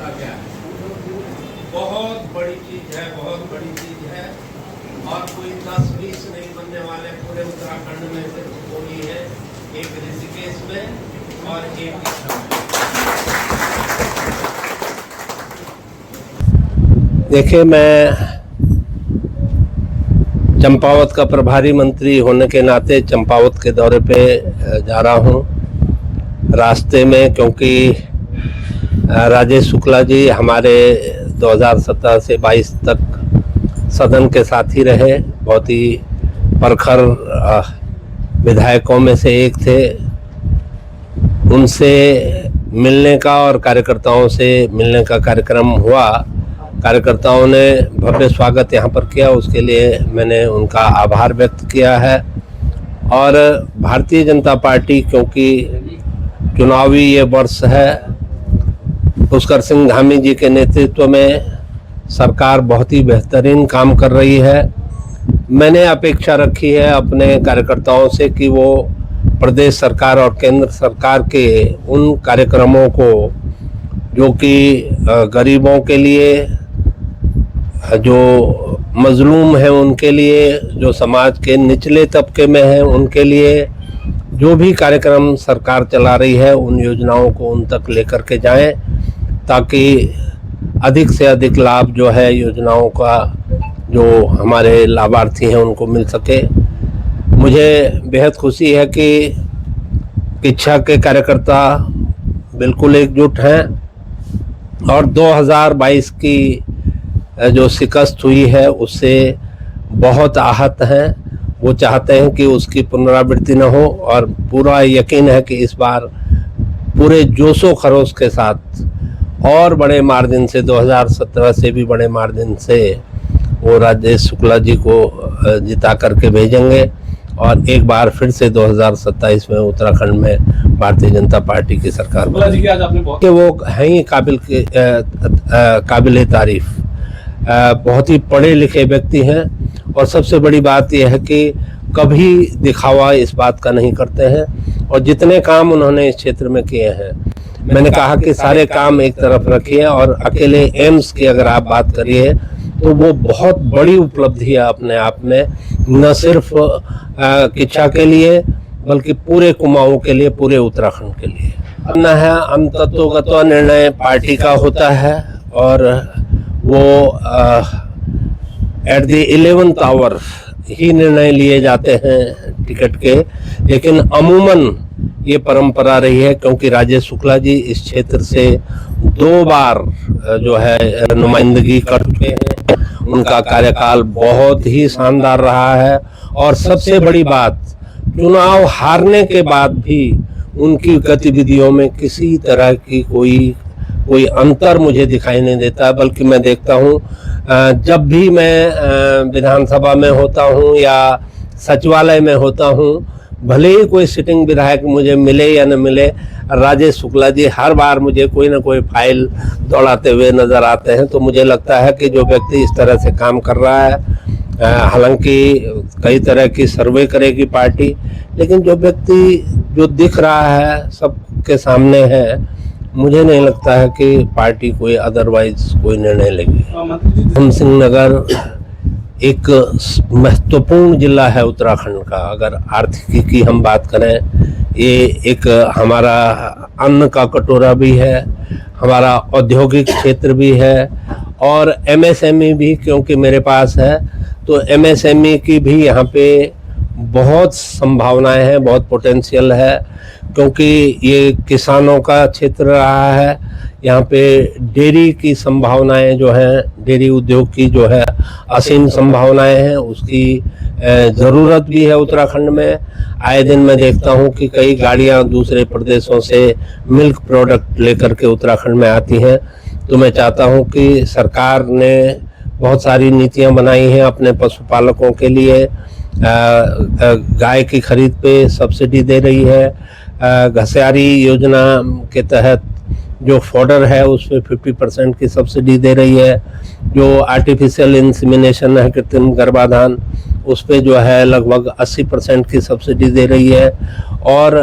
का क्या है। बहुत बड़ी चीज है, बहुत बड़ी चीज है। और कोई 10-20 नहीं बनने वाले पूरे उत्तराखंड में, सिर्फ कोई है, एक ऋषिकेश में और एक में। देखिए, मैं चंपावत का प्रभारी मंत्री होने के नाते चंपावत के दौरे पे जा रहा हूँ। रास्ते में क्योंकि राजेश शुक्ला जी हमारे 2017 से 22 तक सदन के साथी रहे, बहुत ही प्रखर विधायकों में से एक थे। उनसे मिलने का और कार्यकर्ताओं से मिलने का कार्यक्रम हुआ। कार्यकर्ताओं ने भव्य स्वागत यहाँ पर किया, उसके लिए मैंने उनका आभार व्यक्त किया है। और भारतीय जनता पार्टी, क्योंकि चुनावी ये वर्ष है, पुष्कर सिंह धामी जी के नेतृत्व में सरकार बहुत ही बेहतरीन काम कर रही है। मैंने अपेक्षा रखी है अपने कार्यकर्ताओं से कि वो प्रदेश सरकार और केंद्र सरकार के उन कार्यक्रमों को, जो कि गरीबों के लिए, जो मजलूम हैं उनके लिए, जो समाज के निचले तबके में हैं उनके लिए, जो भी कार्यक्रम सरकार चला रही है उन योजनाओं को उन तक लेकर के जाएं, ताकि अधिक से अधिक लाभ जो है योजनाओं का, जो हमारे लाभार्थी हैं उनको मिल सके। मुझे बेहद खुशी है कि इच्छा के कार्यकर्ता बिल्कुल एकजुट हैं और 2022 की जो शिकस्त हुई है उससे बहुत आहत हैं। वो चाहते हैं कि उसकी पुनरावृत्ति न हो, और पूरा यकीन है कि इस बार पूरे जोशो खरोश के साथ और बड़े मार्जिन से, 2017 से भी बड़े मार्जिन से वो राजेश शुक्ला जी को जिता करके भेजेंगे और एक बार फिर से 2027 में उत्तराखंड में भारतीय जनता पार्टी की सरकार कि वो हैं ही काबिल तारीफ, बहुत ही पढ़े लिखे व्यक्ति हैं। और सबसे बड़ी बात यह है कि कभी दिखावा इस बात का नहीं करते हैं, और जितने काम उन्होंने इस क्षेत्र में किए हैं, मैंने कहा कि सारे काम एक तरफ रखिए और अकेले एम्स की अगर आप बात करिए तो वो बहुत बड़ी उपलब्धि है अपने आप में, न सिर्फ किच्छा के लिए बल्कि पूरे कुमाऊं के लिए, पूरे उत्तराखंड के लिए। न है अंततोगत निर्णय पार्टी का होता है और वो एट द 11th आवर ही निर्णय लिए जाते हैं टिकट के, लेकिन अमूमन ये परंपरा रही है, क्योंकि राजेश शुक्ला जी इस क्षेत्र से 2 बार जो है नुमाइंदगी कर चुके हैं। उनका कार्यकाल बहुत ही शानदार रहा है, और सबसे बड़ी बात, चुनाव हारने के बाद भी उनकी गतिविधियों में किसी तरह की कोई अंतर मुझे दिखाई नहीं देता। बल्कि मैं देखता हूँ जब भी मैं विधानसभा में होता हूँ या सचिवालय में होता हूँ, भले ही कोई सिटिंग विधायक मुझे मिले या न मिले, राजेश शुक्ला जी हर बार मुझे कोई ना कोई फाइल दौड़ाते हुए नजर आते हैं। तो मुझे लगता है कि जो व्यक्ति इस तरह से काम कर रहा है, हालांकि कई तरह की सर्वे करेगी पार्टी, लेकिन जो व्यक्ति जो दिख रहा है सबके सामने है, मुझे नहीं लगता है कि पार्टी कोई अदरवाइज कोई निर्णय लेगी। उधम सिंह नगर एक महत्वपूर्ण जिला है उत्तराखंड का। अगर आर्थिकी की हम बात करें, ये एक हमारा अन्न का कटोरा भी है, हमारा औद्योगिक क्षेत्र भी है और एमएसएमई भी, क्योंकि मेरे पास है, तो एमएसएमई की भी यहाँ पे बहुत संभावनाएं हैं, बहुत पोटेंशियल है, क्योंकि ये किसानों का क्षेत्र रहा है। यहाँ पे डेयरी की संभावनाएं जो हैं, डेयरी उद्योग की जो है असीम संभावनाएं हैं, उसकी ज़रूरत भी है उत्तराखंड में। आए दिन मैं देखता हूँ कि कई गाड़ियाँ दूसरे प्रदेशों से मिल्क प्रोडक्ट लेकर के उत्तराखंड में आती हैं। तो मैं चाहता हूँ कि सरकार ने बहुत सारी नीतियाँ बनाई हैं अपने पशुपालकों के लिए। गाय की खरीद पे सब्सिडी दे रही है, घसियारी योजना के तहत जो फॉडर है उस पर 50% की सब्सिडी दे रही है, जो आर्टिफिशियल इंसेमिनेशन है, कृत्रिम गर्भाधान, उस पे जो है लगभग 80% की सब्सिडी दे रही है। और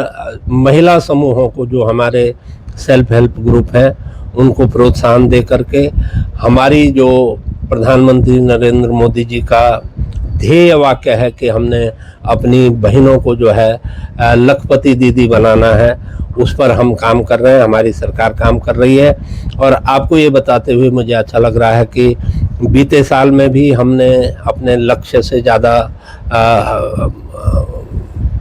महिला समूहों को, जो हमारे सेल्फ हेल्प ग्रुप हैं, उनको प्रोत्साहन दे करके हमारी जो प्रधानमंत्री नरेंद्र मोदी जी का ध्येय वाक्य है कि हमने अपनी बहनों को जो है लखपति दीदी बनाना है, उस पर हम काम कर रहे हैं, हमारी सरकार काम कर रही है। और आपको ये बताते हुए मुझे अच्छा लग रहा है कि बीते साल में भी हमने अपने लक्ष्य से ज़्यादा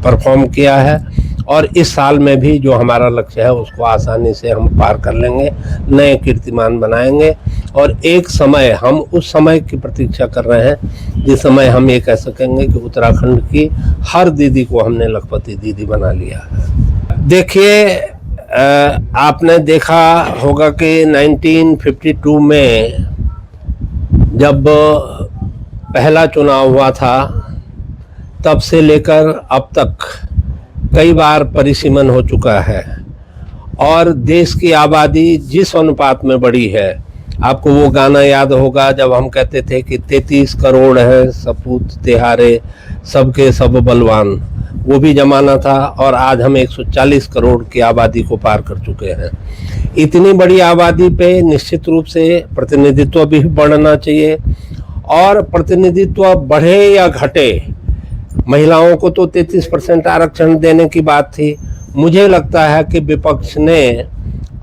परफॉर्म किया है और इस साल में भी जो हमारा लक्ष्य है उसको आसानी से हम पार कर लेंगे, नए कीर्तिमान बनाएंगे। और एक समय हम उस समय की प्रतीक्षा कर रहे हैं जिस समय हम ये कह सकेंगे कि उत्तराखंड की हर दीदी को हमने लखपति दीदी बना लिया है। देखिए, आपने देखा होगा कि 1952 में जब पहला चुनाव हुआ था तब से लेकर अब तक कई बार परिसीमन हो चुका है और देश की आबादी जिस अनुपात में बढ़ी है, आपको वो गाना याद होगा जब हम कहते थे कि 33 करोड़ है सपूत तिहारे सबके सब बलवान, वो भी जमाना था। और आज हम 140 करोड़ की आबादी को पार कर चुके हैं। इतनी बड़ी आबादी पे निश्चित रूप से प्रतिनिधित्व भी बढ़ना चाहिए और प्रतिनिधित्व बढ़े या घटे, महिलाओं को तो 33% आरक्षण देने की बात थी। मुझे लगता है कि विपक्ष ने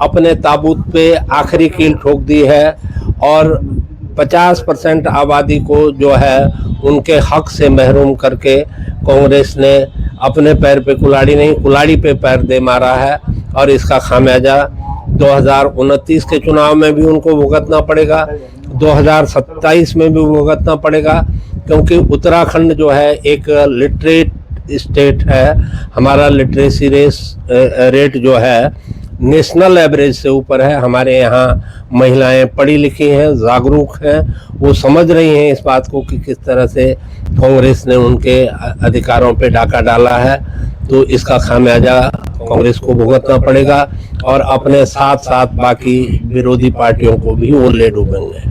अपने ताबूत पे आखिरी कील ठोक दी है और 50% आबादी को जो है उनके हक से महरूम करके कांग्रेस ने अपने पैर पे कुल्हाड़ी नहीं, कुल्हाड़ी पे पैर दे मारा है। और इसका खामियाजा 2029 के चुनाव में भी उनको भुगतना पड़ेगा, 2027 में भी भुगतना पड़ेगा, क्योंकि उत्तराखंड जो है एक लिटरेट स्टेट है। हमारा लिटरेसी रेट जो है नेशनल एवरेज से ऊपर है। हमारे यहाँ महिलाएं पढ़ी लिखी हैं, जागरूक हैं, वो समझ रही हैं इस बात को कि किस तरह से कांग्रेस ने उनके अधिकारों पे डाका डाला है। तो इसका खामियाजा कांग्रेस को भुगतना पड़ेगा और अपने साथ साथ बाकी विरोधी पार्टियों को भी वो ले डूबेंगे।